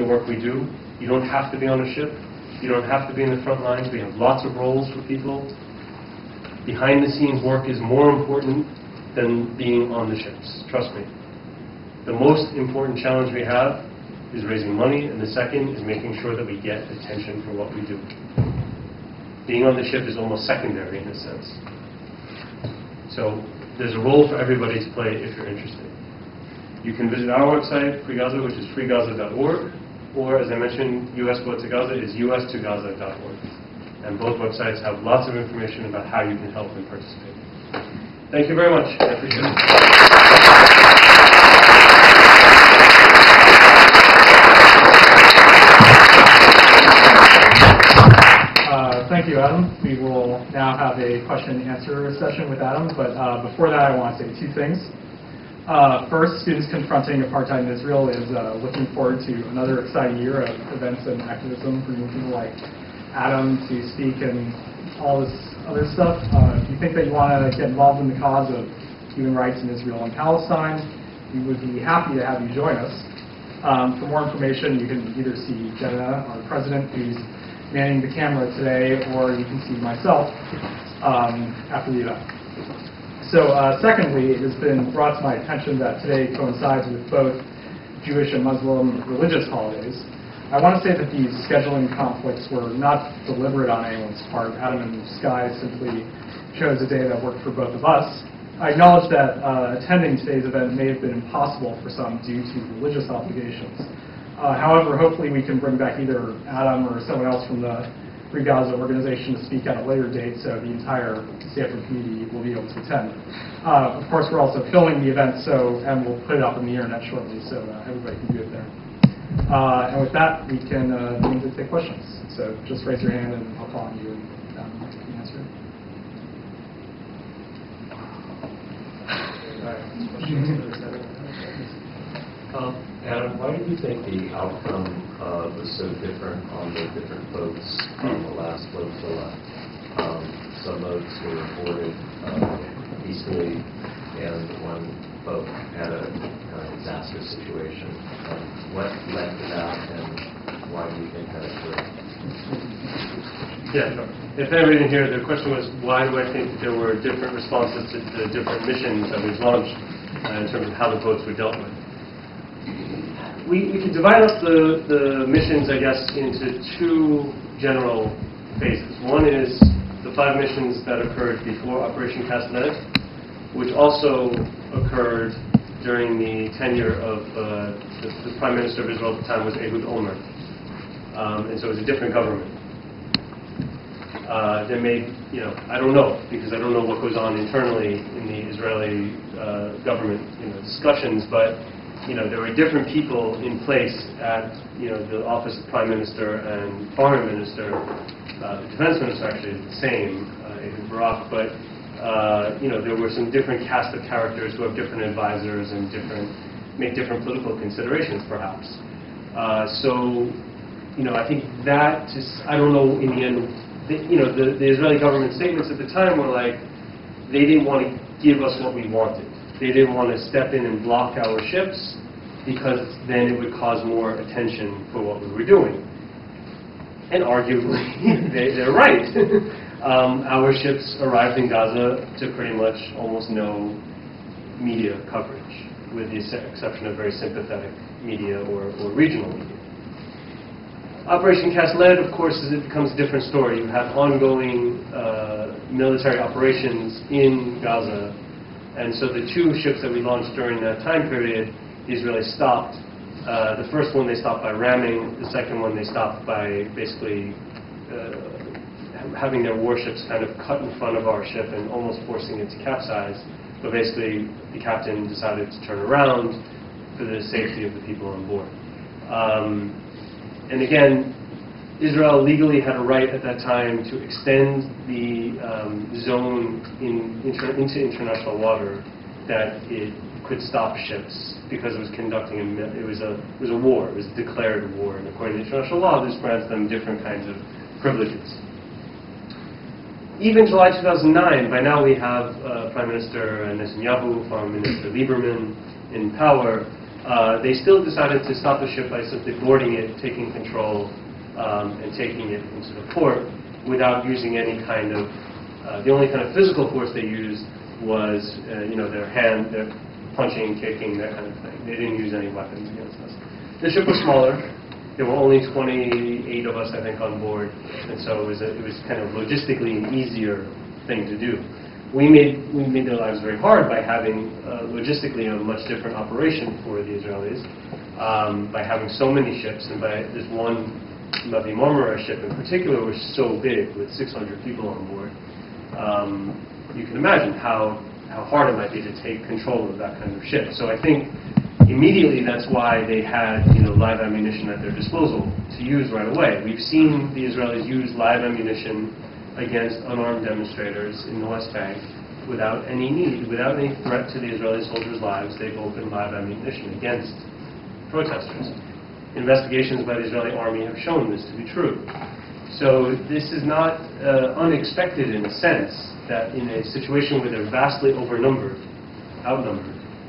work we do. You don't have to be on a ship. You don't have to be in the front lines. We have lots of roles for people. Behind the scenes work is more important than being on the ships. Trust me. The most important challenge we have is raising money, and the second is making sure that we get attention for what we do. Being on the ship is almost secondary in a sense. So there's a role for everybody to play if you're interested. You can visit our website, Free Gaza, which is freegaza.org, or as I mentioned, US Boat to Gaza is us2gaza.org. And both websites have lots of information about how you can help and participate. Thank you very much. I appreciate it. Thank you, Adam. We will now have a question and answer session with Adam, but before that I want to say two things. First, Students Confronting Apartheid in Israel is looking forward to another exciting year of events and activism, bringing people like Adam to speak and all this other stuff. If you think that you want to get involved in the cause of human rights in Israel and Palestine, we would be happy to have you join us. For more information, you can either see Jenna, our president, who's manning the camera today, or you can see myself after the event. So secondly, it has been brought to my attention that today coincides with both Jewish and Muslim religious holidays. I want to say that these scheduling conflicts were not deliberate on anyone's part. Adam and Sky simply chose a day that worked for both of us. I acknowledge that attending today's event may have been impossible for some due to religious obligations. However, hopefully we can bring back either Adam or someone else from the Free Gaza organization to speak at a later date so the entire Stanford community will be able to attend. Of course, we're also filming the event, and we'll put it up on the internet shortly so everybody can view it there. And with that, we can begin to take questions. So just raise your hand and I'll call on you and you can answer it. Adam, why do you think the outcome was so different on the different boats on the last flotilla? Some boats were boarded peacefully, and one boat had a kind of disaster situation. What led to that, and why do you think that occurred? Yeah, sure. If anybody didn't hear, the question was, why do I think that there were different responses to the different missions that we've launched in terms of how the boats were dealt with? We could divide up the missions, I guess, into two general phases. One is the 5 missions that occurred before Operation Cast Lead, which also occurred during the tenure of the Prime Minister of Israel at the time was Ehud Olmert. And so it was a different government. There may, I don't know, because I don't know what goes on internally in the Israeli government, discussions, but there were different people in place at, the office of Prime Minister and Foreign Minister. The Defense Minister actually is the same, Ehud Barak, but there were some different cast of characters who have different advisors and make different political considerations, perhaps. So, I think that I don't know in the end. The Israeli government statements at the time were like, they didn't want to give us what we wanted. They didn't want to step in and block our ships because then it would cause more attention for what we were doing. And arguably, they're right. Our ships arrived in Gaza to pretty much almost no media coverage, with the exception of very sympathetic media or regional media. Operation Cast Lead, of course, it becomes a different story. You have ongoing military operations in Gaza. And so the 2 ships that we launched during that time period, the Israelis stopped. The first one they stopped by ramming. The second one they stopped by basically having their warships kind of cut in front of our ship and almost forcing it to capsize. But basically, the captain decided to turn around for the safety of the people on board. And again, Israel legally had a right at that time to extend the zone into international water that it could stop ships because it was conducting it was a war. It was a declared war, and according to international law, this grants them different kinds of privileges. Even July 2009, by now we have Prime Minister Netanyahu, Foreign Minister Lieberman in power. they still decided to stop the ship by simply boarding it, taking control, and taking it into the port without using any kind of, the only kind of physical force they used was, their punching, kicking, that kind of thing. They didn't use any weapons against us. The ship was smaller. There were only 28 of us, I think, on board, and so it was kind of logistically an easier thing to do. We made their lives very hard by having logistically a much different operation for the Israelis, by having so many ships, and by this one Mavi Marmara ship in particular was so big with 600 people on board. You can imagine how hard it might be to take control of that kind of ship. So I think immediately that's why they had live ammunition at their disposal to use right away. We've seen the Israelis use live ammunition against unarmed demonstrators in the West Bank without any need, without any threat to the Israeli soldiers' lives. They've opened live ammunition against protesters. Investigations by the Israeli army have shown this to be true. So this is not unexpected in a sense that in a situation where they're vastly outnumbered,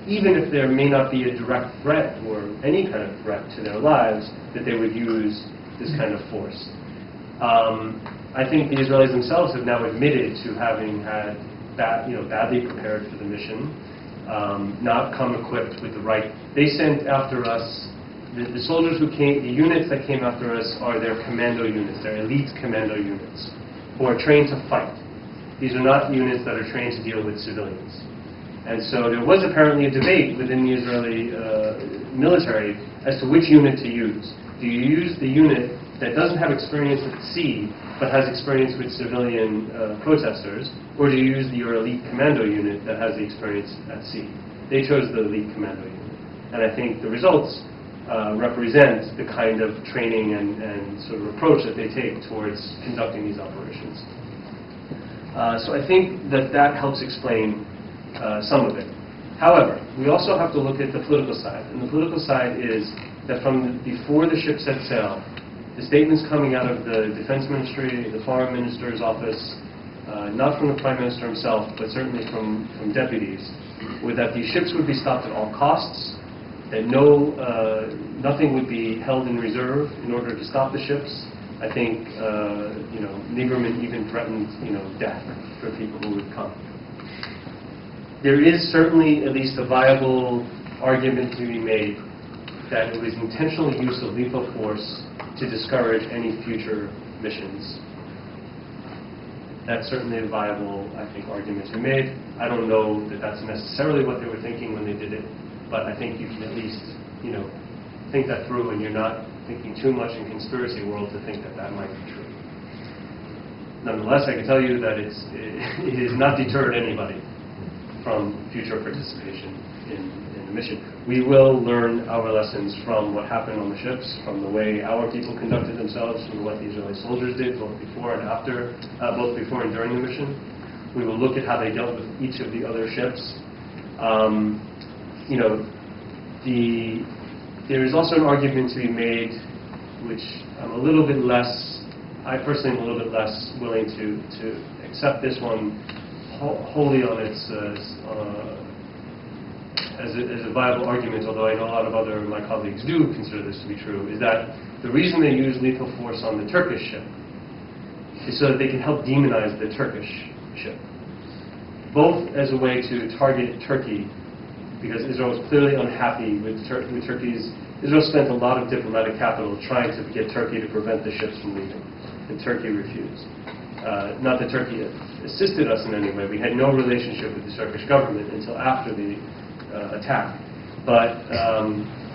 even if there may not be a direct threat or any kind of threat to their lives, that they would use this kind of force. I think the Israelis themselves have now admitted to having had badly prepared for the mission, not come equipped with the right. They sent after us, the soldiers who came, the units that came after us are their commando units, their elite commando units, who are trained to fight. These are not units that are trained to deal with civilians. And so there was apparently a debate within the Israeli military as to which unit to use. Do you use the unit that doesn't have experience at sea but has experience with civilian protesters, or do you use your elite commando unit that has the experience at sea? They chose the elite commando unit. And I think the results represent the kind of training and sort of approach that they take towards conducting these operations. So I think that helps explain some of it. However, we also have to look at the political side. And the political side is that before the ship set sail, the statements coming out of the Defense Ministry, the Foreign Minister's office, not from the Prime Minister himself, but certainly from deputies, were that these ships would be stopped at all costs, that nothing would be held in reserve in order to stop the ships. I think, Lieberman even threatened, death for people who would come. There is certainly at least a viable argument to be made that it was intentional use of lethal force to discourage any future missions. That's certainly a viable, I think, argument to be made. I don't know that that's necessarily what they were thinking when they did it, but I think you can at least, think that through, and you're not thinking too much in conspiracy world to think that might be true. Nonetheless, I can tell you that it has not deterred anybody from future participation in the mission. We will learn our lessons from what happened on the ships, from the way our people conducted themselves, from what the Israeli soldiers did, both before and during the mission. We will look at how they dealt with each of the other ships. There is also an argument to be made, which I'm a little bit less, I personally am a little bit less willing to accept this one wholly on its as a viable argument, although I know a lot of my colleagues do consider this to be true, is that the reason they use lethal force on the Turkish ship is so that they can help demonize the Turkish ship, both as a way to target Turkey, because Israel was clearly unhappy with Turkey's. Israel spent a lot of diplomatic capital trying to get Turkey to prevent the ships from leaving, and Turkey refused. Not that Turkey assisted us in any way. We had no relationship with the Turkish government until after the attack. But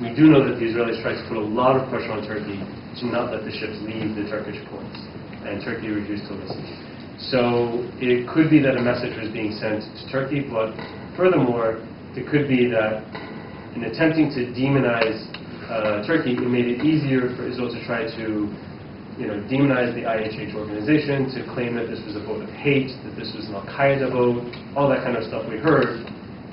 we do know that the Israelis tried to put a lot of pressure on Turkey to not let the ships leave the Turkish ports, and Turkey refused to listen. So it could be that a message was being sent to Turkey, but furthermore, it could be that in attempting to demonize Turkey, it made it easier for Israel to try to demonize the IHH organization, to claim that this was a vote of hate, that this was an Al-Qaeda vote, all that kind of stuff we heard.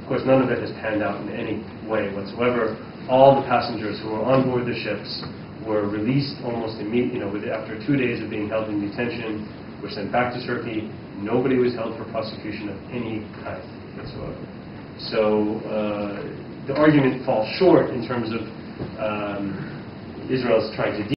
Of course, none of it has panned out in any way whatsoever. All the passengers who were on board the ships were released almost immediately, after 2 days of being held in detention, were sent back to Turkey. Nobody was held for prosecution of any kind whatsoever. So the argument falls short in terms of Israel's trying to